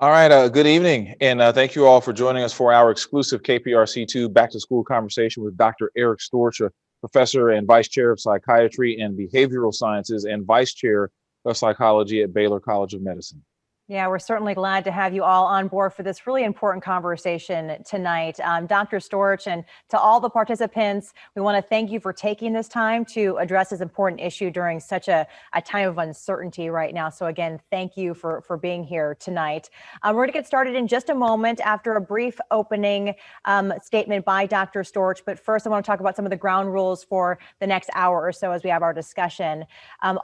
All right, good evening, and thank you all for joining us for our exclusive KPRC2 Back to School conversation with Dr. Eric Storch, a professor and vice chair of psychiatry and behavioral sciences and vice chair of psychology at Baylor College of Medicine. Yeah, we're certainly glad to have you all on board for this really important conversation tonight. Dr. Storch, and to all the participants, we want to thank you for taking this time to address this important issue during such a time of uncertainty right now. So again, thank you for being here tonight. We're going to get started in just a moment after a brief opening statement by Dr. Storch. But first, I want to talk about some of the ground rules for the next hour or so as we have our discussion.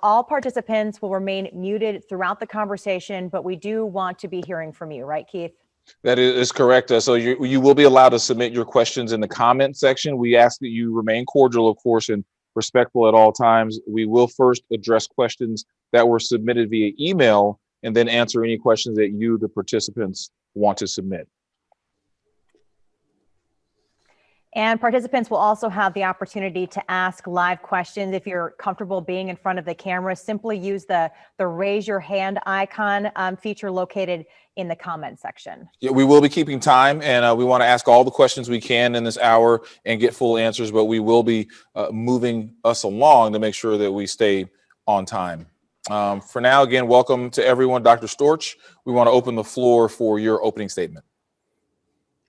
All participants will remain muted throughout the conversation, but we do want to be hearing from you, right, Keith? That is correct. So you will be allowed to submit your questions in the comment section. We ask that you remain cordial, of course, and respectful at all times. We will first address questions that were submitted via email and then answer any questions that you, the participants, want to submit. And participants will also have the opportunity to ask live questions. If you're comfortable being in front of the camera, simply use the raise your hand icon feature located in the comment section. Yeah, we will be keeping time, and we want to ask all the questions we can in this hour and get full answers, but we will be moving us along to make sure that we stay on time. For now, again, welcome to everyone. Dr. Storch, we want to open the floor for your opening statement.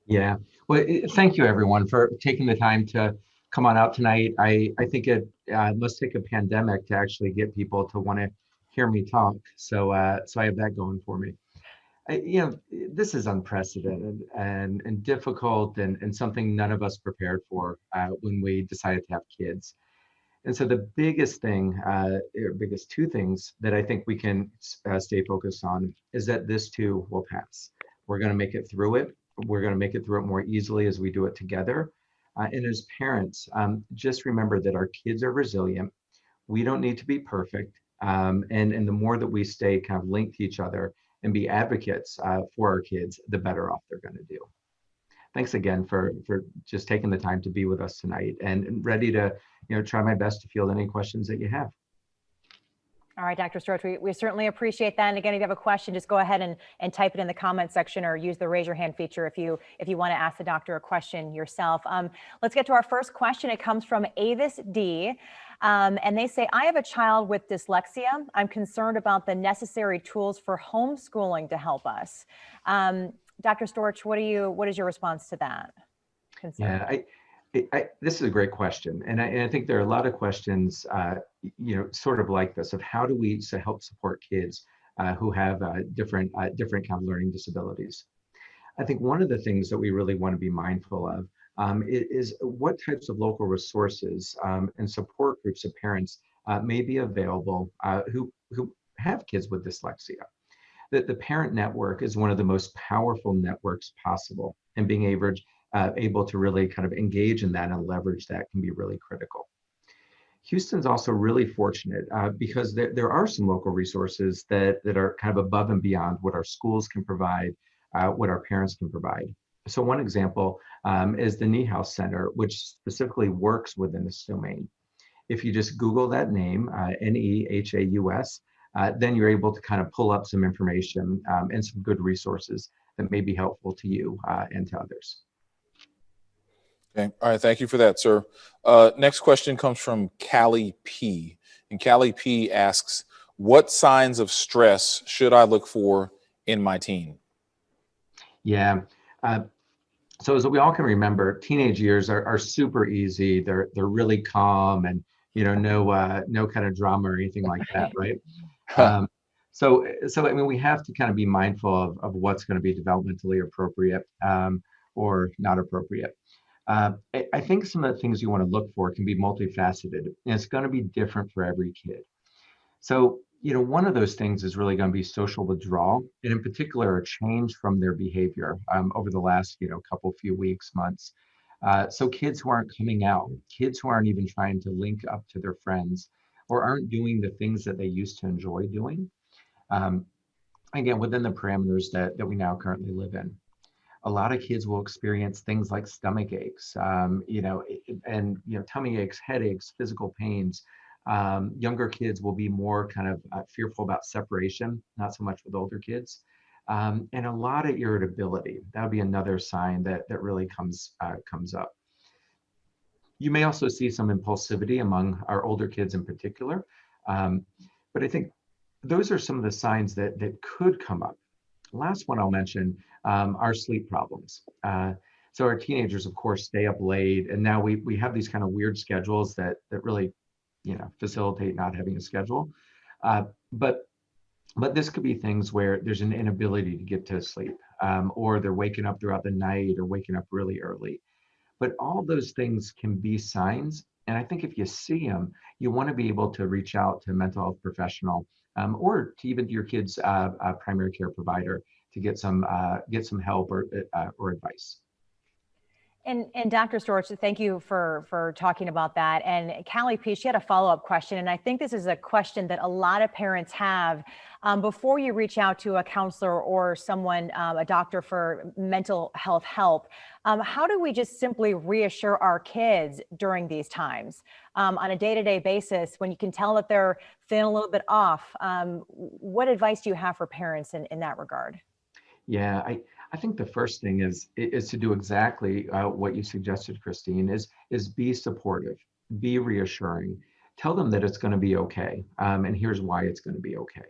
Yeah. Well, thank you, everyone, for taking the time to come on out tonight. I think it must take a pandemic to actually get people to want to hear me talk. So I have that going for me. This is unprecedented and difficult and something none of us prepared for when we decided to have kids. And so the biggest thing, or biggest two things that I think we can stay focused on is that this too will pass. We're going to make it through it. We're going to make it through it more easily as we do it together. And as parents, just remember that our kids are resilient. We don't need to be perfect. And the more that we stay kind of linked to each other and be advocates for our kids, the better off they're going to do. Thanks again for just taking the time to be with us tonight, and ready to try my best to field any questions that you have. All right, Dr. Storch, we certainly appreciate that. And again, if you have a question, just go ahead and type it in the comment section or use the raise your hand feature if you want to ask the doctor a question yourself. Let's get to our first question. It comes from Avis D. And they say, I have a child with dyslexia. I'm concerned about the necessary tools for homeschooling to help us. Dr. Storch, what is your response to that concern? Yeah, this is a great question, and I think there are a lot of questions, sort of like this, of how do we help support kids who have different kind of learning disabilities. I think one of the things that we really want to be mindful of is what types of local resources and support groups of parents may be available who have kids with dyslexia. The parent network is one of the most powerful networks possible, and being able to really kind of engage in that and leverage that can be really critical. Houston's also really fortunate because there are some local resources that are kind of above and beyond what our schools can provide, what our parents can provide. So one example is the Niehaus Center, which specifically works within this domain. If you just Google that name, Nehaus, then you're able to kind of pull up some information and some good resources that may be helpful to you and to others. Okay. All right. Thank you for that, sir. Next question comes from Callie P. And Callie P asks, what signs of stress should I look for in my teen? Yeah. So as we all can remember, teenage years are super easy. They're really calm and, no kind of drama or anything like that, right? So I mean, we have to kind of be mindful of what's going to be developmentally appropriate or not appropriate. I think some of the things you want to look for can be multifaceted, and it's going to be different for every kid. So, one of those things is really going to be social withdrawal, and in particular, a change from their behavior over the last, few weeks, months. So kids who aren't coming out, kids who aren't even trying to link up to their friends, or aren't doing the things that they used to enjoy doing. Again, within the parameters that we now currently live in. A lot of kids will experience things like stomach aches, tummy aches, headaches, physical pains. Younger kids will be more kind of fearful about separation, not so much with older kids. and a lot of irritability. That would be another sign that really comes up. You may also see some impulsivity among our older kids in particular. Um, but I think those are some of the signs that could come up. Last one I'll mention are sleep problems. So our teenagers, of course, stay up late, and now we have these kind of weird schedules that really, facilitate not having a schedule. Uh, but but this could be things where there's an inability to get to sleep, or they're waking up throughout the night or waking up really early. But all those things can be signs. And I think if you see them, you want to be able to reach out to a mental health professional, or to even your kid's primary care provider to get some help or advice. And Dr. Storch, thank you for talking about that. And Callie P, she had a follow-up question. And I think this is a question that a lot of parents have before you reach out to a counselor or someone, a doctor for mental health help. How do we just simply reassure our kids during these times on a day-to-day basis when you can tell that they're feeling a little bit off? What advice do you have for parents in that regard? Yeah, I think the first thing is to do exactly what you suggested, Christine, is be supportive, be reassuring, tell them that it's going to be okay, and here's why it's going to be okay.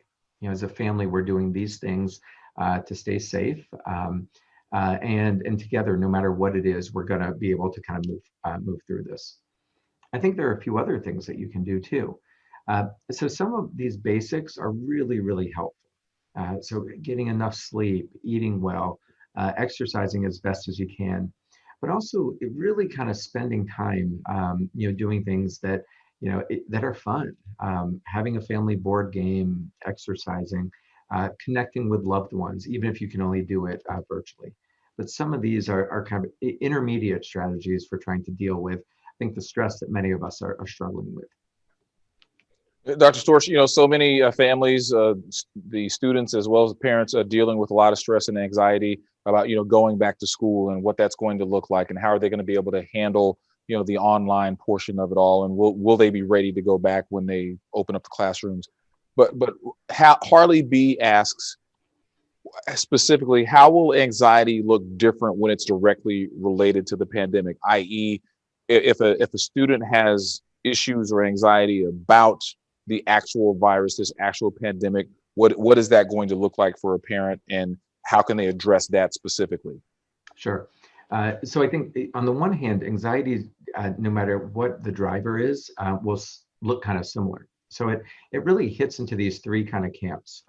As a family, we're doing these things to stay safe, and together, no matter what it is, we're going to be able to kind of move through this. I think there are a few other things that you can do too. So some of these basics are really, really helpful. So getting enough sleep, eating well, exercising as best as you can, but also it really kind of spending time, doing things that, that are fun, having a family board game, exercising, connecting with loved ones, even if you can only do it virtually. But some of these are kind of intermediate strategies for trying to deal with, I think, the stress that many of us are struggling with. Dr. Storch, so many families, the students as well as the parents are dealing with a lot of stress and anxiety about, going back to school and what that's going to look like and how are they going to be able to handle, the online portion of it all, and will they be ready to go back when they open up the classrooms? But Harley B asks specifically, how will anxiety look different when it's directly related to the pandemic? I.e., if a student has issues or anxiety about the actual virus, this actual pandemic, what is that going to look like for a parent, and how can they address that specifically? Sure. So I think on the one hand, anxiety, no matter what the driver is, will look kind of similar. So it really hits into these three kind of camps.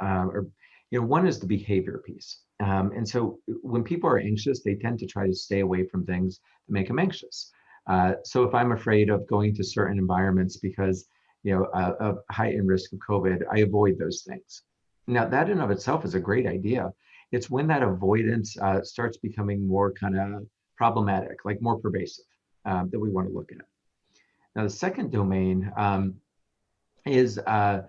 One is the behavior piece. And so when people are anxious, they tend to try to stay away from things that make them anxious. So if I'm afraid of going to certain environments because of heightened risk of COVID, I avoid those things. Now, that in of itself is a great idea. It's when that avoidance starts becoming more kind of problematic, like more pervasive, that we want to look at. Now, the second domain is kind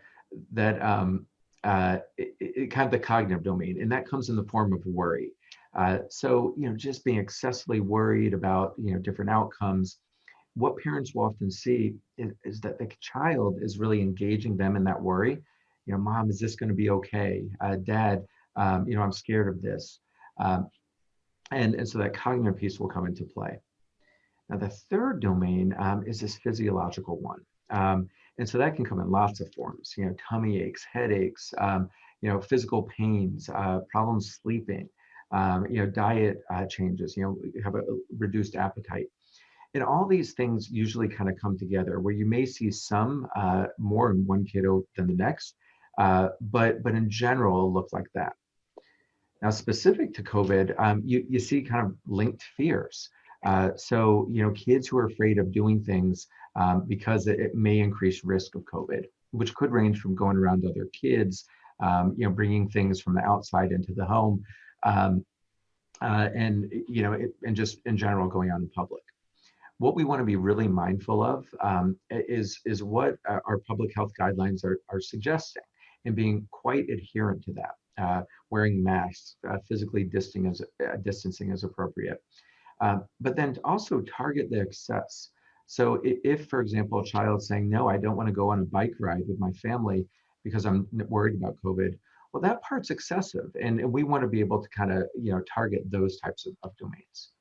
of the cognitive domain, and that comes in the form of worry. So, just being excessively worried about, different outcomes. What parents will often see is that the child is really engaging them in that worry. Mom, is this going to be okay? Dad, I'm scared of this. And so that cognitive piece will come into play. Now, the third domain is this physiological one. And so that can come in lots of forms, tummy aches, headaches, physical pains, problems sleeping, diet changes, have a reduced appetite. And all these things usually kind of come together where you may see some more in one kiddo than the next, but in general, it'll look like that. Now, specific to COVID, you see kind of linked fears. So, kids who are afraid of doing things because it may increase risk of COVID, which could range from going around to other kids, bringing things from the outside into the home, and just in general going out in public. What we want to be really mindful of is what our public health guidelines are suggesting, and being quite adherent to that. Wearing masks, physically distancing as appropriate, but then also target the excess. So if, for example, a child saying, no, I don't want to go on a bike ride with my family because I'm worried about COVID, Well, that part's excessive, and we want to be able to kind of, target those types of domains.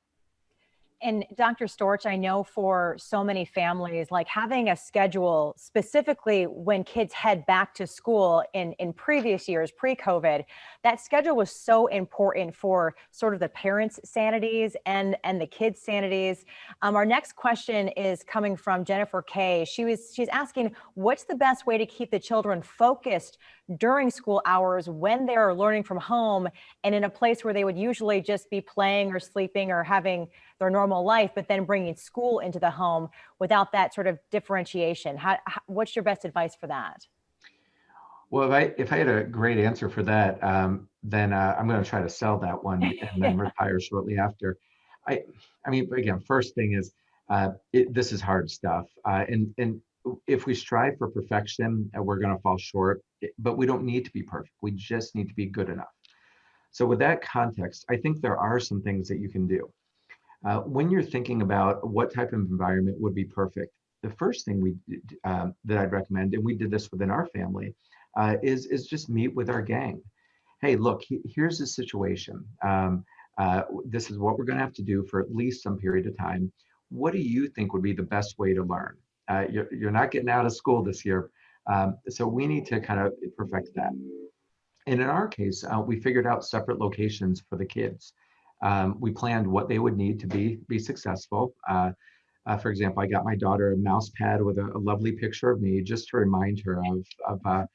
And Dr. Storch, I know for so many families, like having a schedule specifically when kids head back to school in previous years, pre-COVID, that schedule was so important for sort of the parents' sanities and the kids' sanities. Our next question is coming from Jennifer Kay. She's asking, what's the best way to keep the children focused during school hours when they're learning from home and in a place where they would usually just be playing or sleeping or having their normal life, but then bringing school into the home without that sort of differentiation? What's your best advice for that? Well, if I had a great answer for that, then I'm going to try to sell that one and then retire shortly after. I, I mean, again, first thing is this is hard stuff, and if we strive for perfection, we're going to fall short. But we don't need to be perfect. We just need to be good enough. So with that context, I think there are some things that you can do. When you're thinking about what type of environment would be perfect, the first thing that I'd recommend, and we did this within our family, is just meet with our gang. Hey, look, here's the situation. This is what we're going to have to do for at least some period of time. What do you think would be the best way to learn? You're not getting out of school this year, so we need to kind of perfect that. And in our case, we figured out separate locations for the kids. We planned what they would need to be successful. For example, I got my daughter a mouse pad with a lovely picture of me, just to remind her of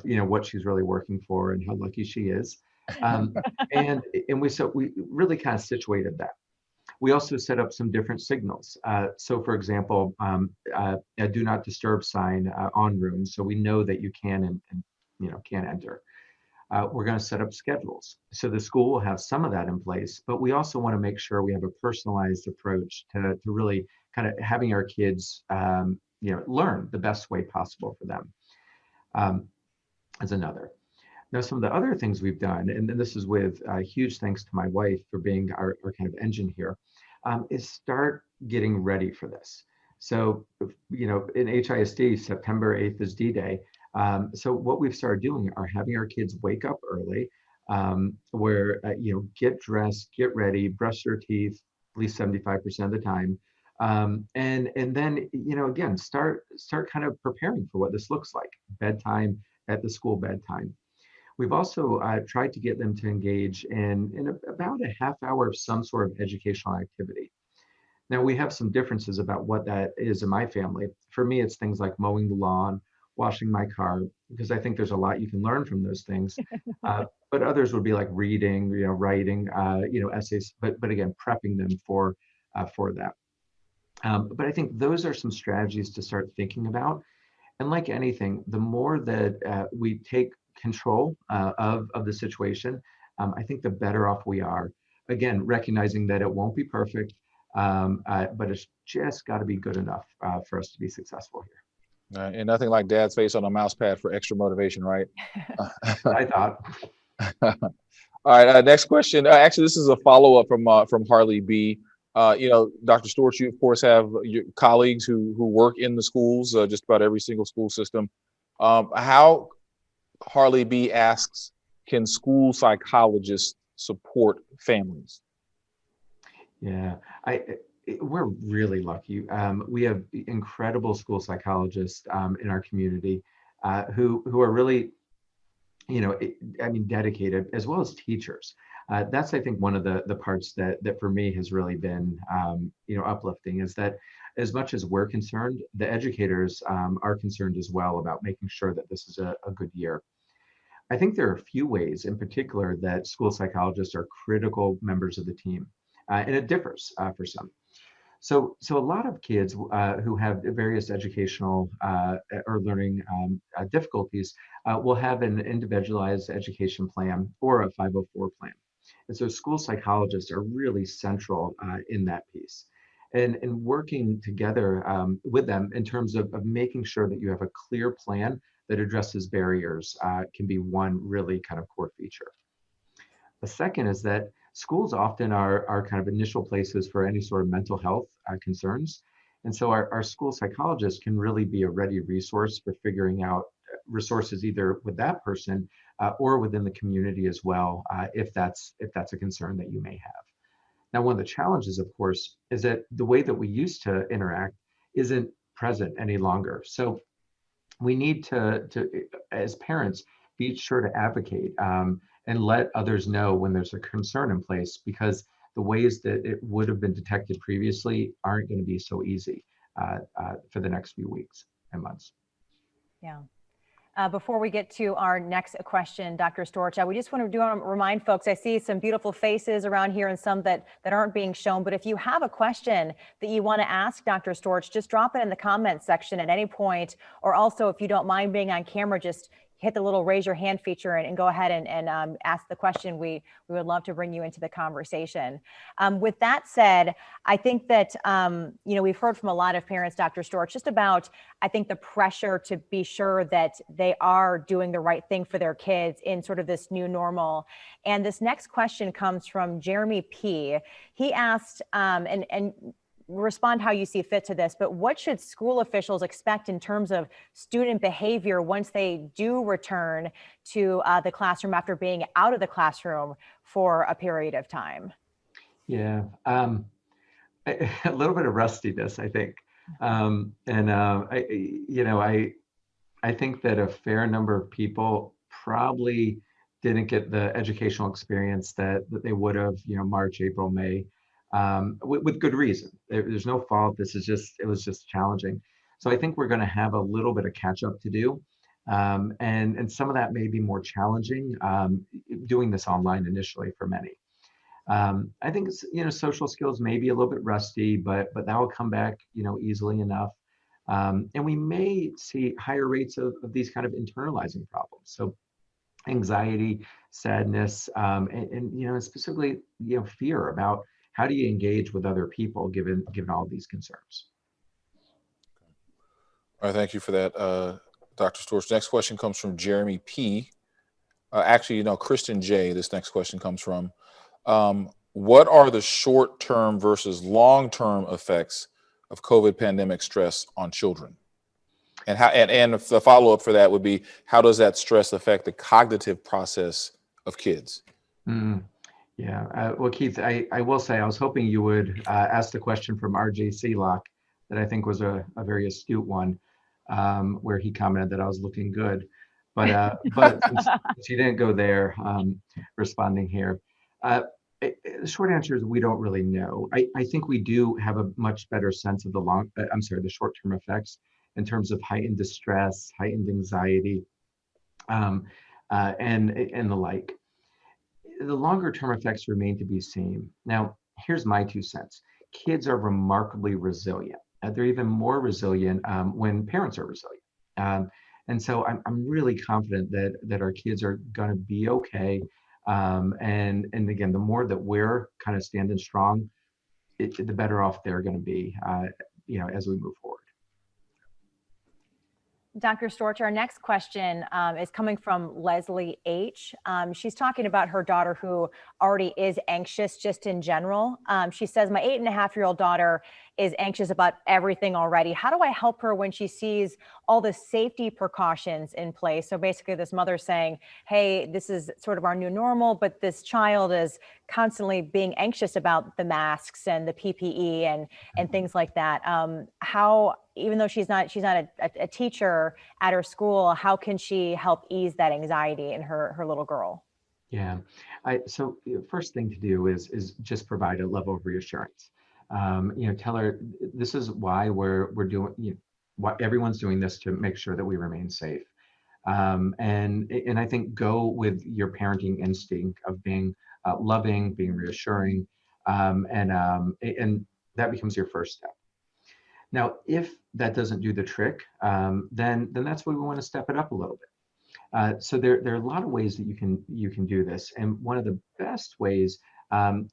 what she's really working for and how lucky she is. And we really kind of situated that. We also set up some different signals. So, for example, a do not disturb sign on rooms, so we know that you can and can't enter. We're going to set up schedules. So the school will have some of that in place, but we also want to make sure we have a personalized approach to really kind of having our kids, learn the best way possible for them, as another. Now, some of the other things we've done, and this is with huge thanks to my wife for being our kind of engine here, is start getting ready for this. So, in HISD, September 8th is D-Day. So what we've started doing are having our kids wake up early, where, get dressed, get ready, brush their teeth at least 75% of the time. And then, again, start kind of preparing for what this looks like, bedtime at the school bedtime. We've also tried to get them to engage in about a half hour of some sort of educational activity. Now, we have some differences about what that is in my family. For me, it's things like mowing the lawn, washing my car, because I think there's a lot you can learn from those things. But others would be like reading, writing, essays, but again, prepping them for that. But I think those are some strategies to start thinking about. And like anything, the more that we take control of the situation, I think the better off we are. Again, recognizing that it won't be perfect, but it's just got to be good enough for us to be successful here. And nothing like dad's face on a mouse pad for extra motivation, right? I thought. All right, next question. Actually, this is a follow-up from Harley B. Dr. Storch, you of course have your colleagues who work in the schools, just about every single school system. How, Harley B asks, can school psychologists support families? Yeah, we're really lucky. We have incredible school psychologists in our community who are really, dedicated, as well as teachers. That's, I think, one of the parts that for me has really been, uplifting, is that as much as we're concerned, the educators are concerned as well about making sure that this is a good year. I think there are a few ways in particular that school psychologists are critical members of the team, and it differs for some. So a lot of kids who have various educational or learning difficulties will have an individualized education plan or a 504 plan. And so school psychologists are really central in that piece. And working together with them in terms of making sure that you have a clear plan that addresses barriers can be one really kind of core feature. The second is that schools often are kind of initial places for any sort of mental health concerns. And so our school psychologists can really be a ready resource for figuring out resources either with that person or within the community as well, if that's a concern that you may have. Now, one of the challenges, of course, is that the way that we used to interact isn't present any longer. So we need to as parents, be sure to advocate and let others know when there's a concern in place, because the ways that it would have been detected previously aren't going to be so easy for the next few weeks and months. Yeah. Before we get to our next question, Dr. Storch, we just want to remind folks, I see some beautiful faces around here and some that aren't being shown, but if you have a question that you want to ask Dr. Storch, just drop it in the comments section at any point, or also if you don't mind being on camera, just hit the little raise your hand feature and go ahead and ask the question. We would love to bring you into the conversation. With that said, I think that, we've heard from a lot of parents, Dr. Storch, just about, I think, the pressure to be sure that they are doing the right thing for their kids in sort of this new normal. And this next question comes from Jeremy P. He asked, and respond how you see fit to this, but what should school officials expect in terms of student behavior once they do return to the classroom after being out of the classroom for a period of time? Yeah, a little bit of rustiness, I think. I think that a fair number of people probably didn't get the educational experience that they would have, March, April, May. With good reason. There's no fault. It was just challenging. So I think we're going to have a little bit of catch up to do. And some of that may be more challenging doing this online initially for many. I think social skills may be a little bit rusty, but that will come back, easily enough. And we may see higher rates of these kind of internalizing problems. So anxiety, sadness, and specifically, fear about how do you engage with other people given all these concerns. All right, thank you for that, Dr. Storch. Next question comes from Jeremy P. Kristen J. This next question comes from. What are the short-term versus long-term effects of COVID pandemic stress on children? And the follow-up for that would be, how does that stress affect the cognitive process of kids? Yeah, well, Keith, I will say I was hoping you would ask the question from RJ Sealock that I think was a very astute one, where he commented that I was looking good. But since you didn't go there, responding here, the short answer is we don't really know. I think we do have a much better sense of the short-term effects in terms of heightened distress, heightened anxiety, and the like. The longer term effects remain to be seen. Now, here's my 2 cents. Kids are remarkably resilient. They're even more resilient when parents are resilient. And so I'm really confident that our kids are going to be okay. And again, the more that we're kind of standing strong, the better off they're going to be, as we move forward. Dr. Storch, our next question is coming from Leslie H. She's talking about her daughter who already is anxious just in general. She says, my 8.5-year-old daughter is anxious about everything already. How do I help her when she sees all the safety precautions in place? So basically this mother saying, hey, this is sort of our new normal, but this child is constantly being anxious about the masks and the PPE and things like that. How, even though she's not a teacher at her school, how can she help ease that anxiety in her little girl? Yeah, so first thing to do is just provide a level of reassurance. Tell her this is why we're doing, why everyone's doing this, to make sure that we remain safe. And I think go with your parenting instinct of being loving, being reassuring, and that becomes your first step. Now, if that doesn't do the trick, then that's where we want to step it up a little bit. So there are a lot of ways that you can do this, and one of the best ways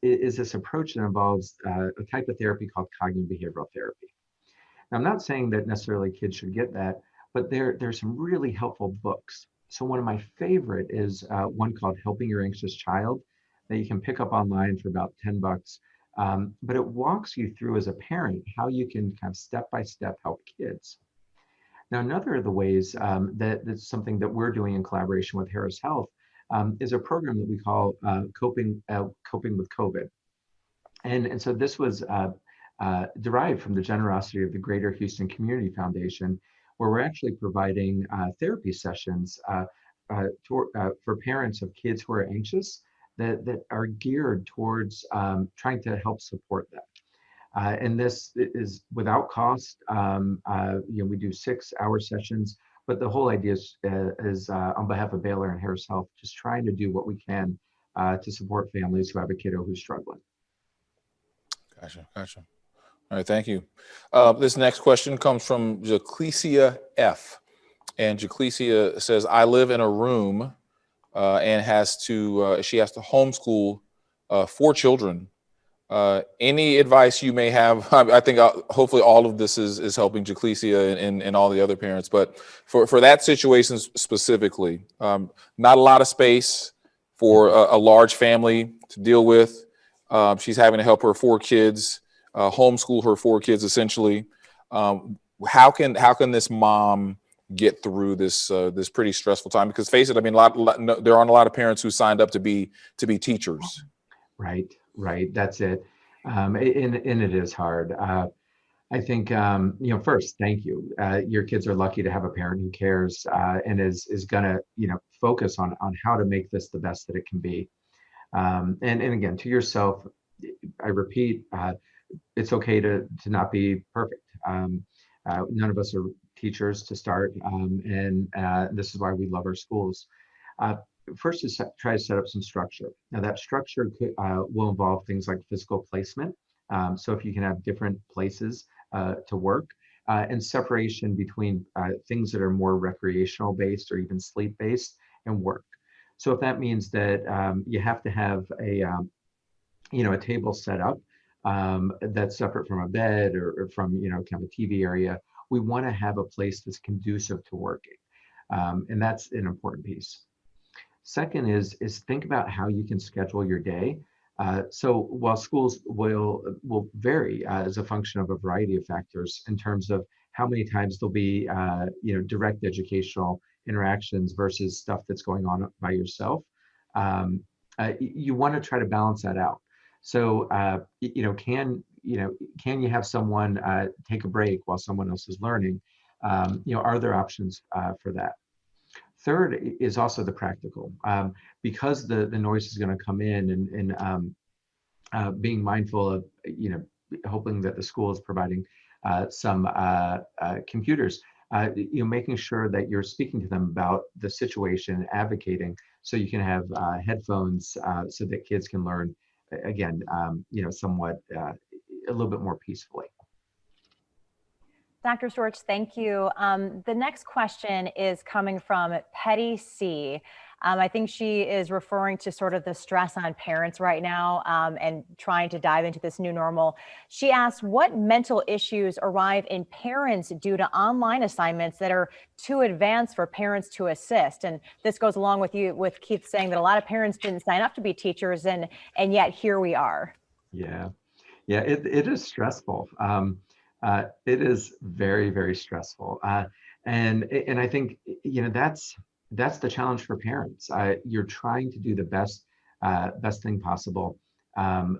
is this approach that involves a type of therapy called cognitive behavioral therapy. Now, I'm not saying that necessarily kids should get that, but there's some really helpful books. So one of my favorite is one called Helping Your Anxious Child that you can pick up online for about $10. But it walks you through as a parent how you can kind of step by step help kids. Now, another of the ways that's something that we're doing in collaboration with Harris Health is a program that we call Coping with COVID. And so this was derived from the generosity of the Greater Houston Community Foundation, where we're actually providing therapy sessions for parents of kids who are anxious that are geared towards trying to help support them. And this is without cost. We do 6-hour sessions, but the whole idea is on behalf of Baylor and Harris Health, just trying to do what we can to support families who have a kiddo who's struggling. Gotcha. All right, thank you. This next question comes from Jaclesia F. And Jaclesia says, I live in a room and she has to homeschool 4 children. Any advice you may have? I think hopefully all of this is helping Jaclesia and all the other parents. But for that situation specifically, not a lot of space for a large family to deal with. She's having to help her 4 kids, homeschool her 4 kids essentially. How can this mom get through this pretty stressful time? Because face it, I mean, there aren't a lot of parents who signed up to be teachers. Right. That's it. And it is hard. I think, first, thank you. Your kids are lucky to have a parent who cares and is gonna, focus on how to make this the best that it can be. And again, to yourself, I repeat, it's okay to not be perfect. None of us are teachers to start, and this is why we love our schools. First is try to set up some structure. Now that structure will involve things like physical placement. So if you can have different places to work and separation between things that are more recreational based or even sleep based and work. So if that means that you have to have a table set up that's separate from a bed or from kind of a TV area, we want to have a place that's conducive to working, and that's an important piece. Second is think about how you can schedule your day. So while schools will vary as a function of a variety of factors in terms of how many times there'll be direct educational interactions versus stuff that's going on by yourself, you want to try to balance that out. So can you have someone take a break while someone else is learning? Are there options for that? Third is also the practical, because the noise is going to come in, and being mindful of hoping that the school is providing some computers, making sure that you're speaking to them about the situation, advocating, so you can have headphones so that kids can learn again, somewhat a little bit more peacefully. Dr. Storch, thank you. The next question is coming from Petty C. I think she is referring to sort of the stress on parents right now and trying to dive into this new normal. She asks, what mental issues arrive in parents due to online assignments that are too advanced for parents to assist? And this goes along with Keith saying that a lot of parents didn't sign up to be teachers, and yet here we are. Yeah, it is stressful. It is very, very stressful. And I think, that's the challenge for parents. You're trying to do the best thing possible. And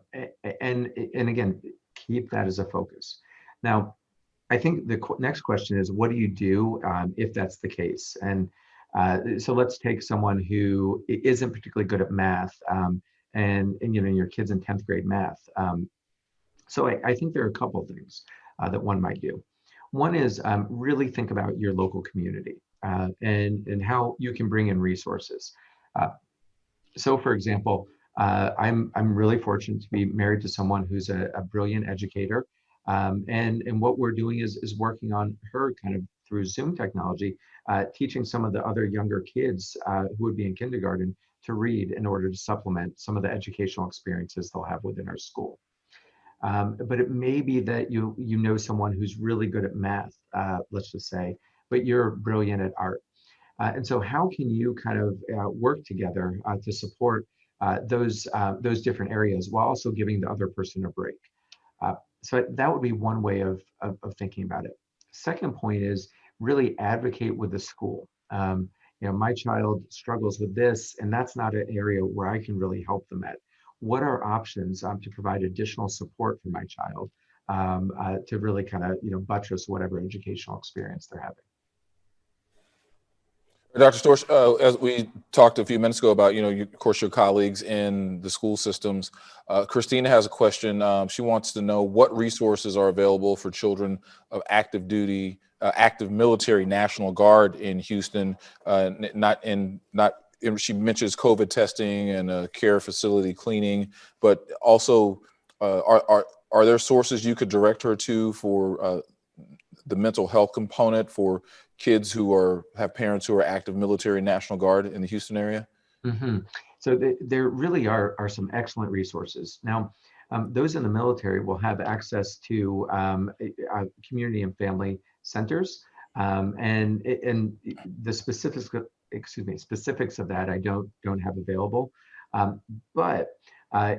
again, keep that as a focus. Now, I think the next question is, what do you do if that's the case? And so let's take someone who isn't particularly good at math, and your kid's in 10th grade math. So I think there are a couple of things that one might do. One is really think about your local community and how you can bring in resources. So, for example, I'm really fortunate to be married to someone who's a brilliant educator, and what we're doing is working on her kind of through Zoom technology, teaching some of the other younger kids who would be in kindergarten to read in order to supplement some of the educational experiences they'll have within our school. But it may be that you know someone who's really good at math, let's just say, but you're brilliant at art. And so how can you kind of work together to support those different areas while also giving the other person a break? So that would be one way of thinking about it. Second point is really advocate with the school. My child struggles with this, and that's not an area where I can really help them at. What are options to provide additional support for my child to really kind of, buttress whatever educational experience they're having? Dr. Storch, as we talked a few minutes ago about, of course, your colleagues in the school systems, Christina has a question. She wants to know what resources are available for children of active duty, active military National Guard in Houston. She mentions COVID testing and care facility cleaning, but also are there sources you could direct her to for the mental health component for kids who have parents who are active military National Guard in the Houston area? Mm-hmm. So there really are some excellent resources. Now, those in the military will have access to community and family centers, and the specifics of that I don't have available. But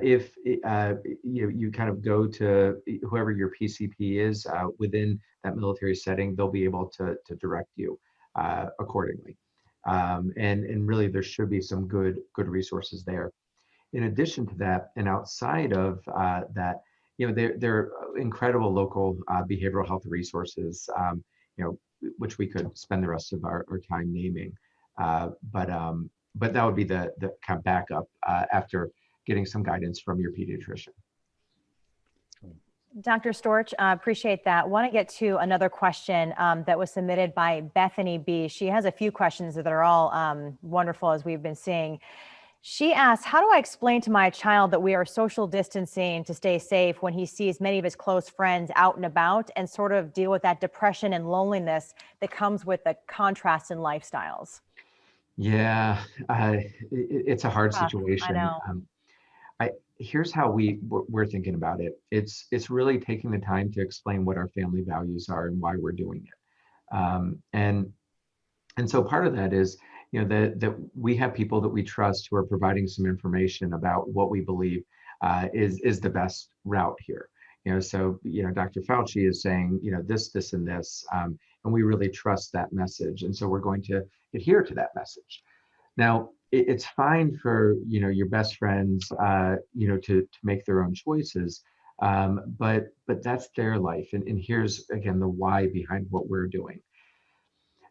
if you kind of go to whoever your PCP is within that military setting, they'll be able to direct you accordingly. And really, there should be some good resources there. In addition to that, and outside of that, there are incredible local behavioral health resources, which we could spend the rest of our time naming. But that would be the kind of backup after getting some guidance from your pediatrician. Dr. Storch, appreciate that. Want to get to another question that was submitted by Bethany B. She has a few questions that are all wonderful, as we've been seeing. She asks, how do I explain to my child that we are social distancing to stay safe when he sees many of his close friends out and about, and sort of deal with that depression and loneliness that comes with the contrast in lifestyles? Yeah, it's a hard situation. I know. Here's how we're thinking about it. It's really taking the time to explain what our family values are and why we're doing it. And so part of that is, that we have people that we trust who are providing some information about what we believe is the best route here. So Dr. Fauci is saying this, and this, and we really trust that message, and so we're going to adhere to that message. Now, it's fine for your best friends to make their own choices, but that's their life, and here's again the why behind what we're doing.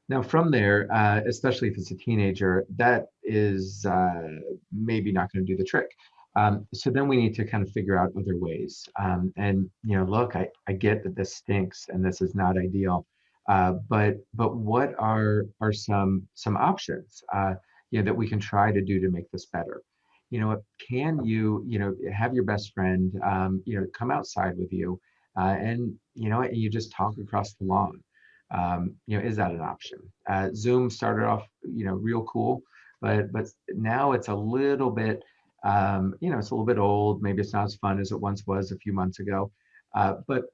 Now, from there, especially if it's a teenager, that is maybe not going to do the trick. So then we need to kind of figure out other ways. And look, I get that this stinks and this is not ideal, but what are some options that we can try to do to make this better? Can you have your best friend come outside with you, and you just talk across the lawn? Is that an option? Zoom started off, real cool, but now it's a little bit, it's a little bit old. Maybe it's not as fun as it once was a few months ago. But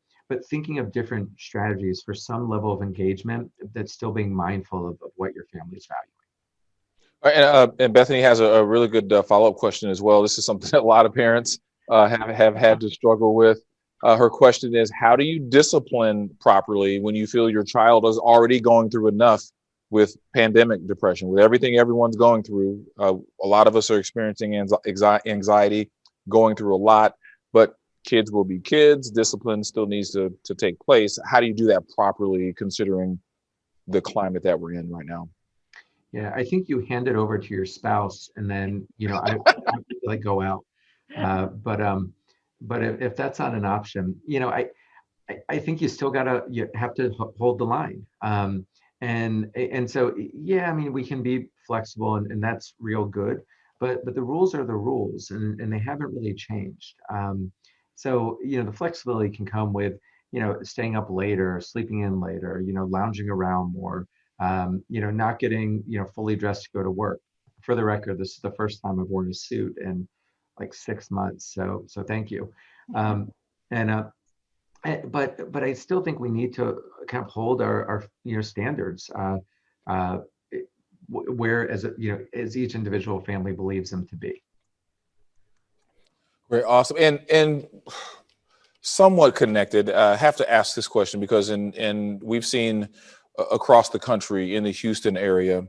thinking of different strategies for some level of engagement that's still being mindful of what your family is valuing. And Bethany has a really good follow-up question as well. This is something that a lot of parents have had to struggle with. Her question is, how do you discipline properly when you feel your child is already going through enough with pandemic depression, with everything everyone's going through? A lot of us are experiencing anxiety, going through a lot, but kids will be kids. Discipline still needs to take place. How do you do that properly, considering the climate that we're in right now? Yeah, I think you hand it over to your spouse, and then I like go out. But if that's not an option, I think you still you have to hold the line. And so yeah, I mean, we can be flexible, and that's real good. But the rules are the rules, and they haven't really changed. So the flexibility can come with staying up later, sleeping in later, lounging around more. Not getting, fully dressed to go to work. For the record, this is the first time I've worn a suit in like 6 months. So thank you. But I still think we need to kind of hold our standards where as each individual family believes them to be. Very awesome. And somewhat connected, I have to ask this question because we've seen across the country in the Houston area.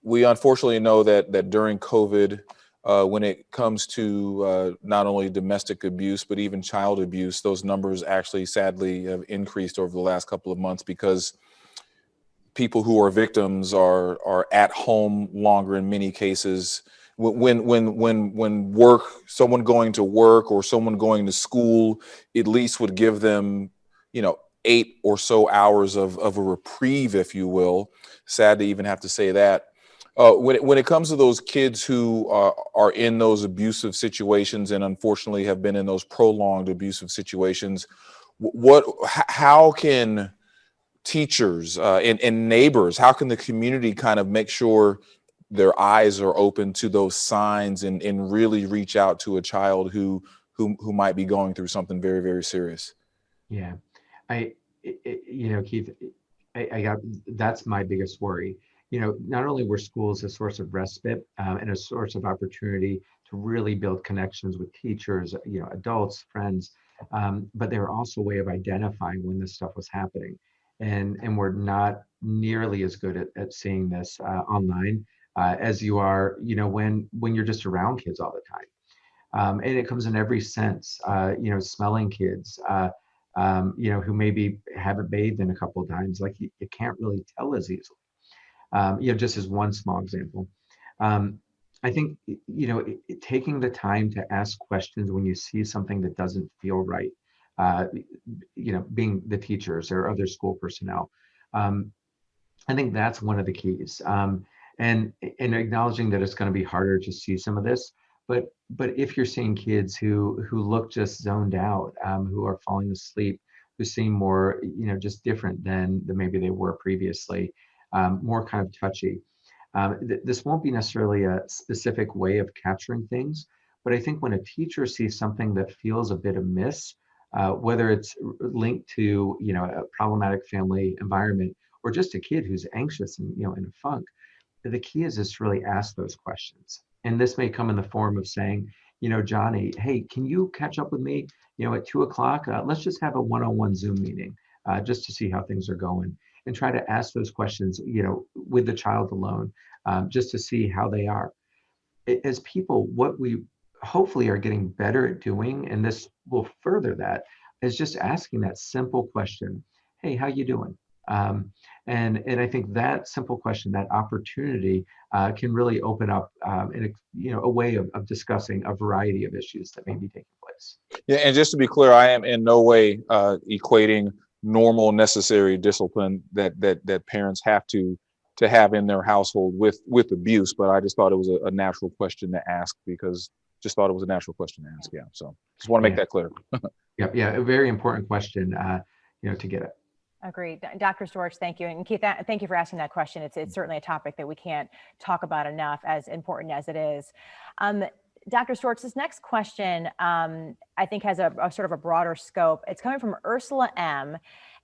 We unfortunately know that during COVID, when it comes to not only domestic abuse, but even child abuse, those numbers actually sadly have increased over the last couple of months because people who are victims are at home longer in many cases. When work, someone going to work or someone going to school, at least would give them, 8 or so hours of a reprieve, if you will. Sad to even have to say that. When it comes to those kids who are in those abusive situations and unfortunately have been in those prolonged abusive situations, how can teachers and neighbors, how can the community kind of make sure their eyes are open to those signs and really reach out to a child who might be going through something very, very serious? Yeah, Keith, I got, that's my biggest worry. Not only were schools a source of respite and a source of opportunity to really build connections with teachers, adults, friends, but they were also a way of identifying when this stuff was happening. And we're not nearly as good at seeing this online as you are, when you're just around kids all the time. And it comes in every sense, smelling kids, who maybe haven't bathed in a couple of times, like you can't really tell as easily. Just as one small example. I think, taking the time to ask questions when you see something that doesn't feel right, being the teachers or other school personnel, I think that's one of the keys. And acknowledging that it's going to be harder to see some of this, but if you're seeing kids who look just zoned out, who are falling asleep, who seem more, just different than maybe they were previously, more kind of touchy. This won't be necessarily a specific way of capturing things, but I think when a teacher sees something that feels a bit amiss, whether it's linked to, a problematic family environment or just a kid who's anxious and, in a funk, the key is just to really ask those questions. And this may come in the form of saying, Johnny, hey, can you catch up with me, at 2 o'clock? Let's just have a one-on-one Zoom meeting just to see how things are going, and try to ask those questions, with the child alone, just to see how they are. As people, what we hopefully are getting better at doing, and this will further that, is just asking that simple question, hey, how you doing? And I think that simple question, that opportunity, can really open up a way of discussing a variety of issues that may be taking place. Yeah, and just to be clear, I am in no way equating normal, necessary discipline that parents have to have in their household with abuse. But I just thought it was a natural question to ask because just thought it was a natural question to ask. Yeah, so just want to make that clear. Yeah, a very important question, to get it. Agreed. Dr. Storch, thank you. And Keith, thank you for asking that question. It's certainly a topic that we can't talk about enough, as important as it is. Dr. Storch, this next question, I think has a sort of a broader scope. It's coming from Ursula M.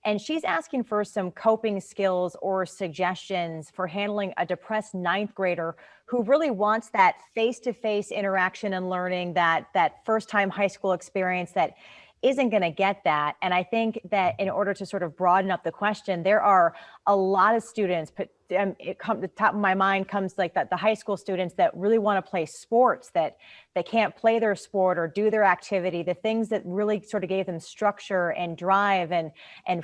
And she's asking for some coping skills or suggestions for handling a depressed ninth grader who really wants that face-to-face interaction and learning, that first time high school experience that isn't going to get that. And I think that in order to sort of broaden up the question, there are a lot of students, but the top of my mind comes like that, the high school students that really want to play sports, that they can't play their sport or do their activity, the things that really sort of gave them structure and drive and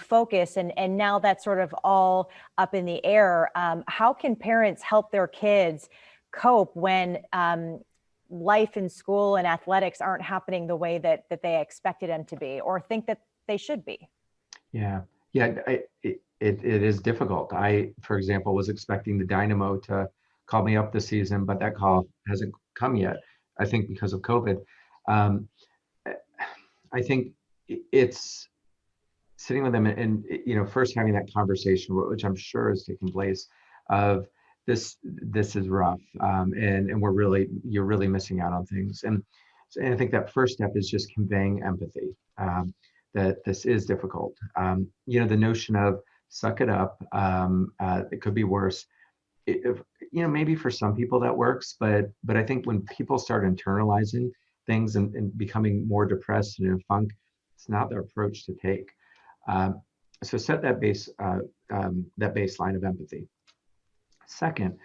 focus. And now that's sort of all up in the air. How can parents help their kids cope when life in school and athletics aren't happening the way that they expected them to be or think that they should be? Yeah, it is difficult. I, for example, was expecting the Dynamo to call me up this season, but that call hasn't come yet, I think because of COVID. I think it's sitting with them and first having that conversation, which I'm sure is taking place, of this is rough, and you're really missing out on things. And I think that first step is just conveying empathy, that this is difficult. The notion of suck it up, it could be worse. Maybe for some people that works, but I think when people start internalizing things and becoming more depressed and in a funk, it's not their approach to take. So set that that baseline of empathy. Second,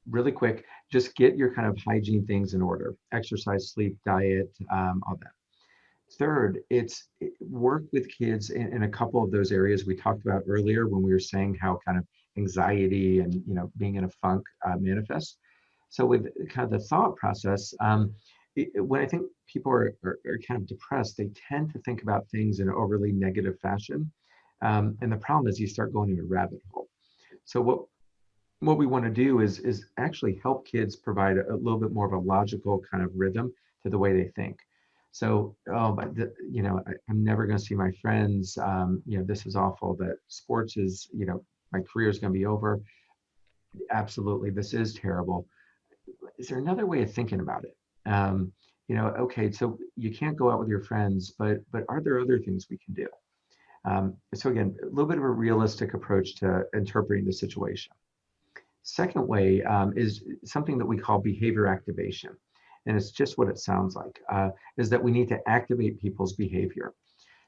really quick, just get your kind of hygiene things in order: exercise, sleep, diet, all that. Third, work with kids in a couple of those areas we talked about earlier when we were saying how kind of anxiety and being in a funk manifests. So with kind of the thought process, when I think people are kind of depressed, they tend to think about things in an overly negative fashion. And the problem is you start going into a rabbit hole. So what we want to do is actually help kids provide a little bit more of a logical kind of rhythm to the way they think. So, I'm never going to see my friends. This is awful. That sports is, my career is going to be over. Absolutely, this is terrible. Is there another way of thinking about it? Okay, so you can't go out with your friends, but are there other things we can do? So again, a little bit of a realistic approach to interpreting the situation. Second way is something that we call behavior activation. And it's just what it sounds like, is that we need to activate people's behavior.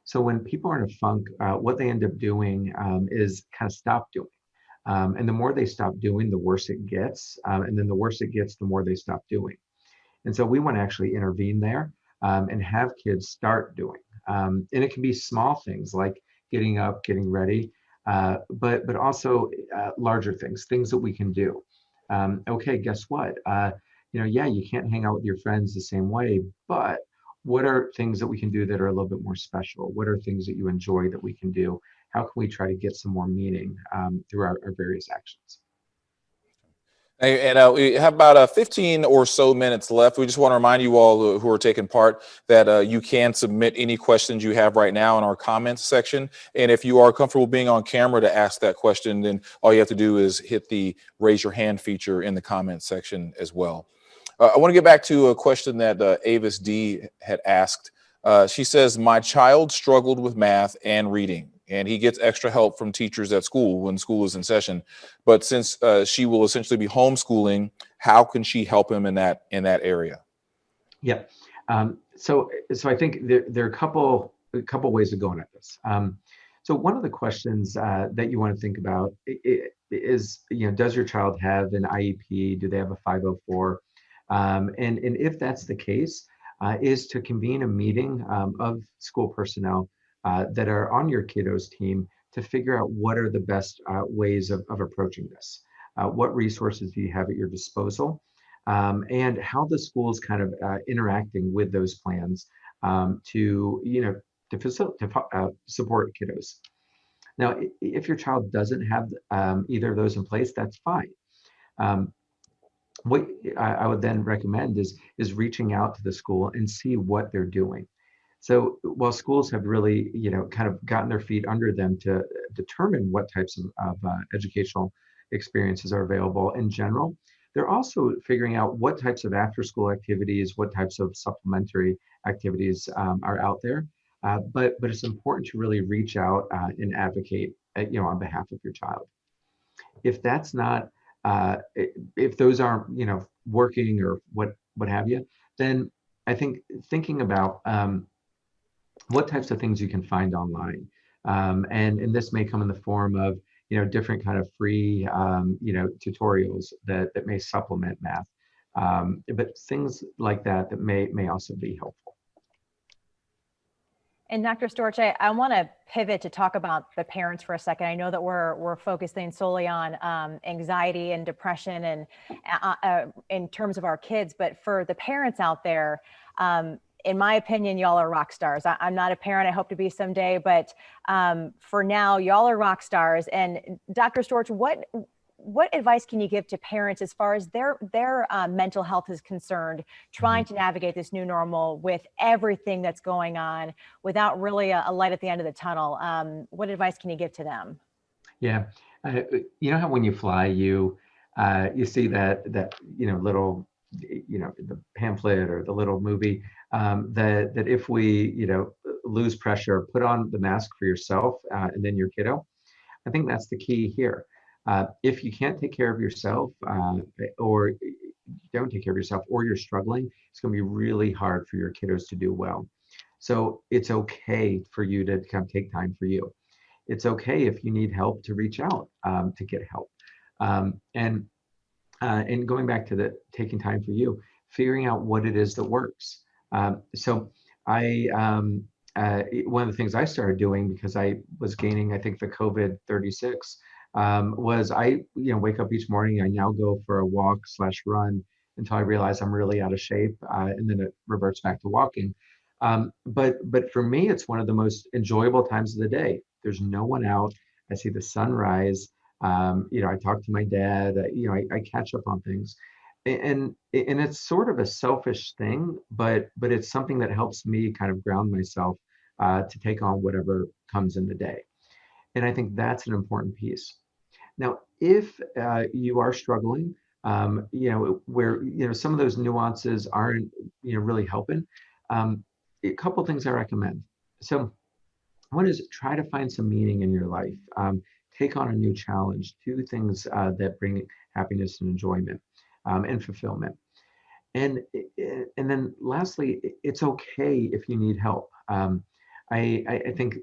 So when people are in a funk, what they end up doing is kind of stop doing. And the more they stop doing, the worse it gets. And then the worse it gets, the more they stop doing. And so we want to actually intervene there and have kids start doing. And it can be small things like getting up, getting ready, but also larger things that we can do. Okay, guess what? Yeah, you can't hang out with your friends the same way, but what are things that we can do that are a little bit more special? What are things that you enjoy that we can do? How can we try to get some more meaning through our various actions? And we have about 15 or so minutes left. We just want to remind you all who are taking part that you can submit any questions you have right now in our comments section. And if you are comfortable being on camera to ask that question, then all you have to do is hit the raise your hand feature in the comments section as well. I want to get back to a question that Avis D had asked. She says, my child struggled with math and reading, and he gets extra help from teachers at school when school is in session. But since she will essentially be homeschooling, how can she help him in that area? Yeah. So I think there are a couple ways of going at this. So one of the questions that you want to think about is, does your child have an IEP? Do they have a 504? And if that's the case, is to convene a meeting of school personnel that are on your kiddo's team to figure out what are the best ways of approaching this. What resources do you have at your disposal? And how the school is kind of interacting with those plans to support kiddos. Now, if your child doesn't have either of those in place, that's fine. What I would then recommend is reaching out to the school and see what they're doing. So while schools have really, kind of gotten their feet under them to determine what types of educational experiences are available in general, they're also figuring out what types of after-school activities, what types of supplementary activities are out there. But it's important to really reach out and advocate, on behalf of your child. If that's not, if those aren't, working or what have you, then I think thinking about what types of things you can find online, and this may come in the form of different kind of free tutorials that may supplement math, but things like that may also be helpful. And Dr. Storch, I want to pivot to talk about the parents for a second. I know that we're focusing solely on anxiety and depression and in terms of our kids, but for the parents out there, in my opinion, y'all are rock stars. I'm not a parent. I hope to be someday, but for now, y'all are rock stars. And Dr. Storch, what advice can you give to parents as far as their mental health is concerned, trying to navigate this new normal with everything that's going on without really a light at the end of the tunnel? What advice can you give to them? Yeah, you know how when you fly, you see that little the pamphlet or the little movie that if we lose pressure, put on the mask for yourself and then your kiddo. I think that's the key here. If you can't take care of yourself or you don't take care of yourself or you're struggling, it's going to be really hard for your kiddos to do well. So it's okay for you to kind of take time for you. it's okay if you need help to reach out to get help. And going back to the taking time for you, figuring out what it is that works. So I one of the things I started doing, because I was gaining, I think, the COVID 36, was I wake up each morning. I now go for a walk/run until I realize I'm really out of shape, and then it reverts back to walking. But for me, it's one of the most enjoyable times of the day. There's no one out. I see the sunrise. I talk to my dad. I catch up on things, and it's sort of a selfish thing, but it's something that helps me kind of ground myself to take on whatever comes in the day. And I think that's an important piece. Now, if you are struggling, where some of those nuances aren't really helping, a couple things I recommend. So one is try to find some meaning in your life. Take on a new challenge. Do things that bring happiness and enjoyment and fulfillment. And and then lastly, it's okay if you need help. I think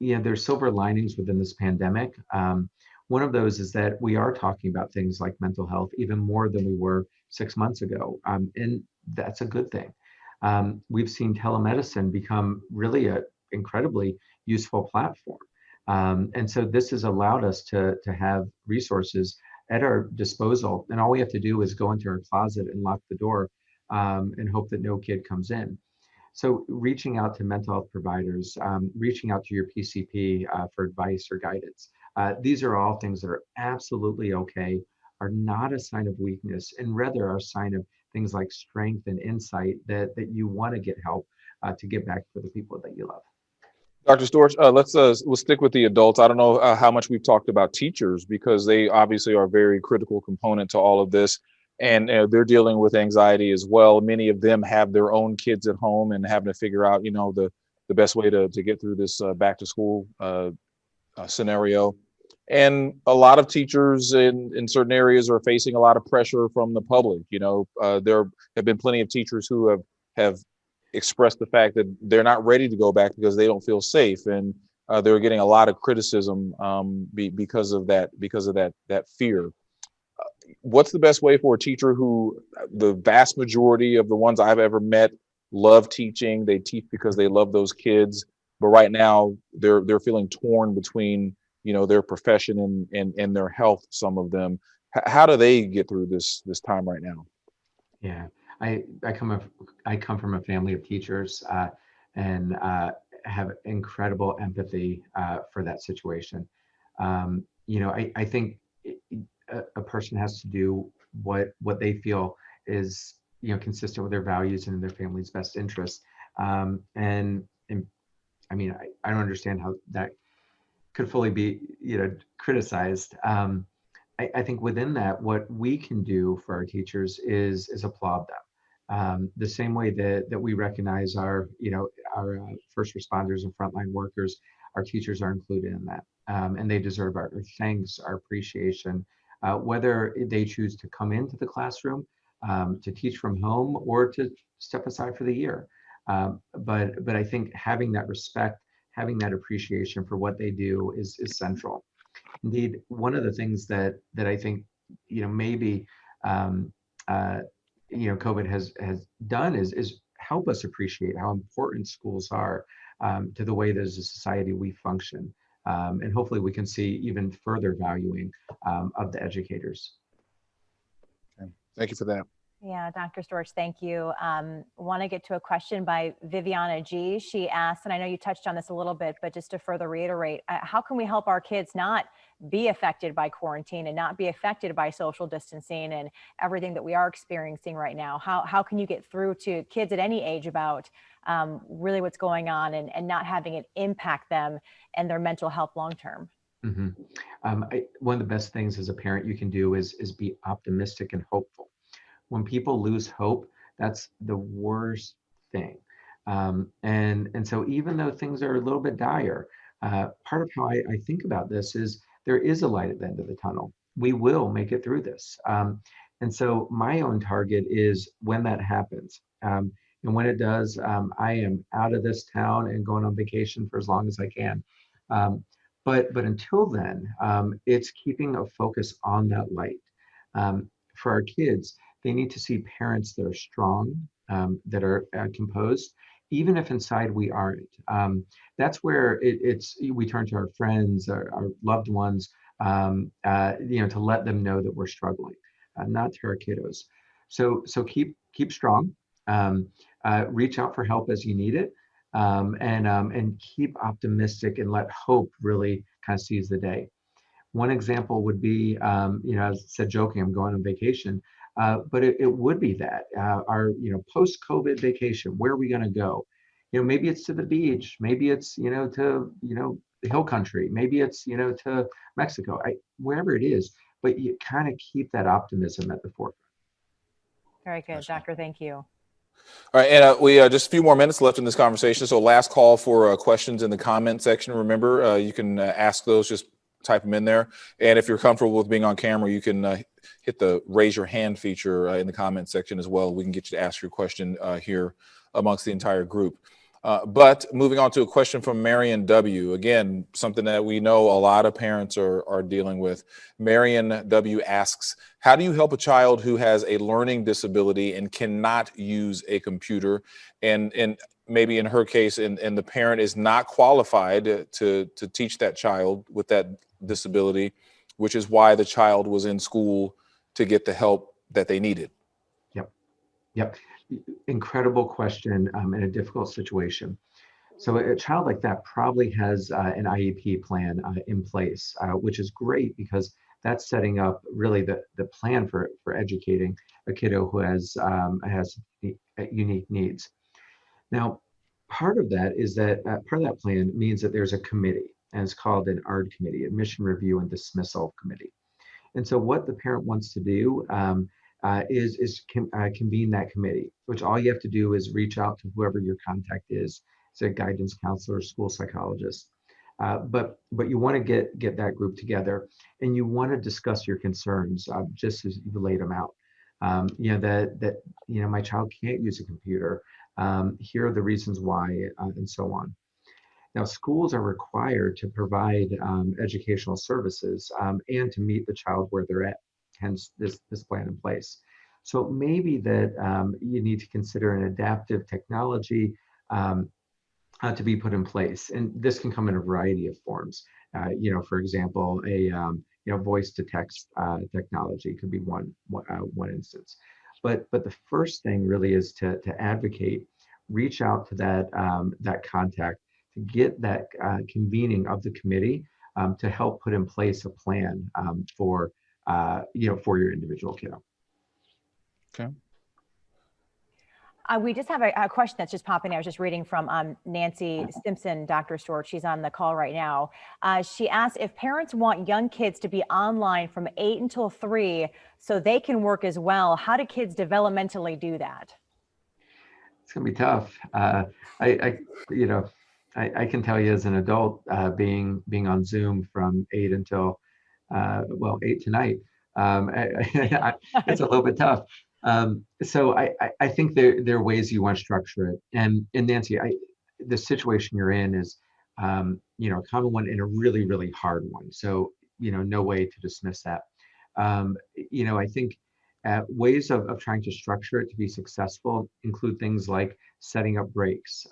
there's silver linings within this pandemic. One of those is that we are talking about things like mental health even more than we were 6 months ago, and that's a good thing. We've seen telemedicine become really a incredibly useful platform. And so this has allowed us to have resources at our disposal. And all we have to do is go into our closet and lock the door, and hope that no kid comes in. So reaching out to mental health providers, reaching out to your PCP for advice or guidance. These are all things that are absolutely okay, are not a sign of weakness, and rather are a sign of things like strength and insight that you want to get help to get back for the people that you love. Dr. Storch, we'll stick with the adults. I don't know how much we've talked about teachers, because they obviously are a very critical component to all of this, and they're dealing with anxiety as well. Many of them have their own kids at home and having to figure out, the best way to get through this back to school scenario. And a lot of teachers in certain areas are facing a lot of pressure from the public. There have been plenty of teachers who have expressed the fact that they're not ready to go back because they don't feel safe, and they're getting a lot of criticism because of that fear. What's the best way for a teacher who, the vast majority of the ones I've ever met, love teaching? They teach because they love those kids, but right now they're feeling torn between their profession and their health. Some of them, how do they get through this time right now? Yeah, I come from a family of teachers, and have incredible empathy for that situation. I think a person has to do what they feel is consistent with their values and in their family's best interest. And I mean, I don't understand how that could fully be criticized. I think within that, what we can do for our teachers is applaud them. The same way that we recognize our first responders and frontline workers, our teachers are included in that, and they deserve our thanks, our appreciation, whether they choose to come into the classroom, to teach from home, or to step aside for the year. But I think having that respect, having that appreciation for what they do is central. Indeed, one of the things that I think maybe COVID has done is help us appreciate how important schools are to the way that as a society we function, and hopefully we can see even further valuing of the educators. Okay. Thank you for that. Yeah, Dr. Storch, thank you. Want to get to a question by Viviana G. She asked, and I know you touched on this a little bit, but just to further reiterate, how can we help our kids not be affected by quarantine and not be affected by social distancing and everything that we are experiencing right now? How can you get through to kids at any age about really what's going on and not having it impact them and their mental health long term? Mm-hmm. One of the best things as a parent you can do is be optimistic and hopeful. When people lose hope, that's the worst thing. And so even though things are a little bit dire, part of how I think about this is there is a light at the end of the tunnel. We will make it through this. And so my own target is when that happens. And when it does, I am out of this town and going on vacation for as long as I can. But until then, it's keeping a focus on that light. For our kids, they need to see parents that are strong, that are composed, even if inside we aren't. That's where it's we turn to our friends, our loved ones, to let them know that we're struggling, not to our kiddos. So keep strong. Reach out for help as you need it, and keep optimistic and let hope really kind of seize the day. One example would be, I said joking, I'm going on vacation, but it would be that our, post-COVID vacation, where are we going to go? Maybe it's to the beach, maybe it's, to, the hill country, maybe it's, to Mexico, wherever it is, but you kind of keep that optimism at the forefront. Very good, Doctor. Thank you. All right, and we just a few more minutes left in this conversation. So last call for questions in the comment section. Remember, you can ask those, just type them in there. And if you're comfortable with being on camera, you can hit the raise your hand feature in the comment section as well. We can get you to ask your question here amongst the entire group. But moving on to a question from Marion W. Again, something that we know a lot of parents are dealing with. Marion W. asks, how do you help a child who has a learning disability and cannot use a computer? And maybe in her case, and the parent is not qualified to teach that child with that disability, which is why the child was in school to get the help that they needed. Yep. Incredible question in a difficult situation. So a child like that probably has an IEP plan in place, which is great because that's setting up really the plan for educating a kiddo who has unique needs. Now, part of that is that part of that plan means that there's a committee, and it's called an ARD committee, Admission Review and Dismissal Committee. And so what the parent wants to do is convene that committee, which all you have to do is reach out to whoever your contact is, say a guidance counselor, school psychologist. But you want to get that group together, and you want to discuss your concerns just as you laid them out. That my child can't use a computer. Here are the reasons why, and so on. Now, schools are required to provide educational services and to meet the child where they're at, hence this plan in place. So it may be that you need to consider an adaptive technology to be put in place. And this can come in a variety of forms. For example, a voice to text technology could be one instance. But the first thing really is to advocate, reach out to that contact, to get that convening of the committee to help put in place a plan for your individual kiddo. Okay. We just have a question that's just popping. I was just reading from Nancy Simpson, Dr. Stewart. She's on the call right now. She asked if parents want young kids to be online from 8 until 3 so they can work as well. How do kids developmentally do that? It's gonna be tough. I can tell you as an adult, being on Zoom from 8 until 8 tonight, it's a little bit tough. So I think there are ways you want to structure it. And Nancy, the situation you're in is a common one and a really, really hard one. So no way to dismiss that. I think ways of trying to structure it to be successful include things like setting up breaks,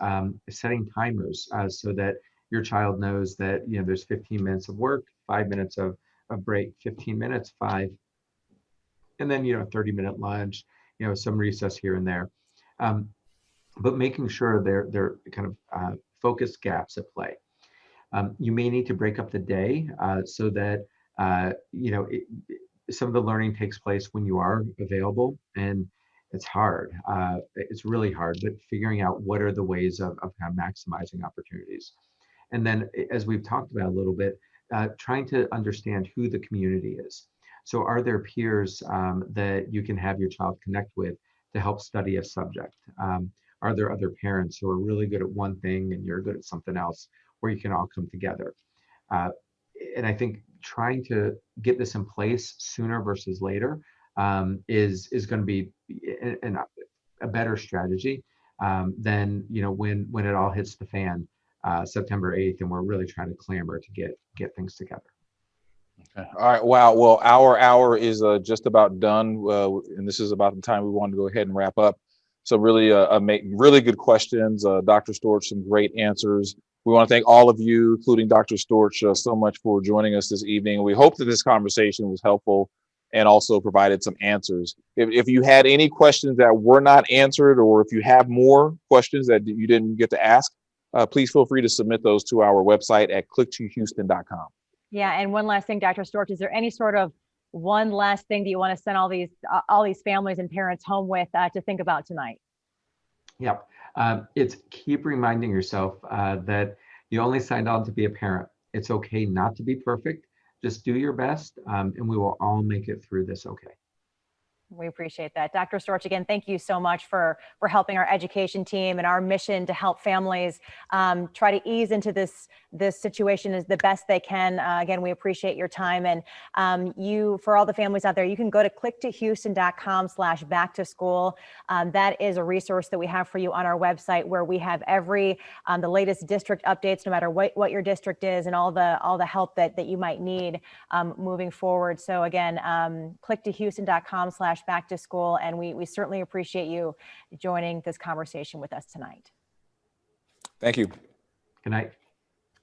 setting timers so that your child knows that there's 15 minutes of work, 5 minutes of break, 15 minutes, 5, and then 30-minute lunch, some recess here and there, but making sure they're kind of focused gaps at play. You may need to break up the day so that some of the learning takes place when you are available, and it's hard. It's really hard, but figuring out what are the ways of kind of maximizing opportunities. And then, as we've talked about a little bit, trying to understand who the community is. So are there peers that you can have your child connect with to help study a subject? Are there other parents who are really good at one thing and you're good at something else, where you can all come together? And I think trying to get this in place sooner versus later is going to be a better strategy than when it all hits the fan September 8th, and we're really trying to clamor to get things together. Okay. All right. Wow. Well, our hour is just about done, and this is about the time we want to go ahead and wrap up. So really, really good questions, Dr. Storch, some great answers. We want to thank all of you, including Dr. Storch, so much for joining us this evening. We hope that this conversation was helpful and also provided some answers. If you had any questions that were not answered, or if you have more questions that you didn't get to ask, please feel free to submit those to our website at click2houston.com. Yeah, and one last thing, Dr. Storch, is there any sort of one last thing that you want to send all these families and parents home with to think about tonight? Yep. It's keep reminding yourself that you only signed on to be a parent. It's okay not to be perfect. Just do your best, and we will all make it through this okay. We appreciate that. Dr. Storch, again, thank you so much for helping our education team and our mission to help families try to ease into this situation as the best they can. Again, we appreciate your time. And for all the families out there, you can go to click2houston.com/back-to-school. That is a resource that we have for you on our website, where we have the latest district updates, no matter what your district is, and all the help that you might need moving forward. So again, click2houston.com/back-to-school. And we certainly appreciate you joining this conversation with us tonight. Thank you. Good night.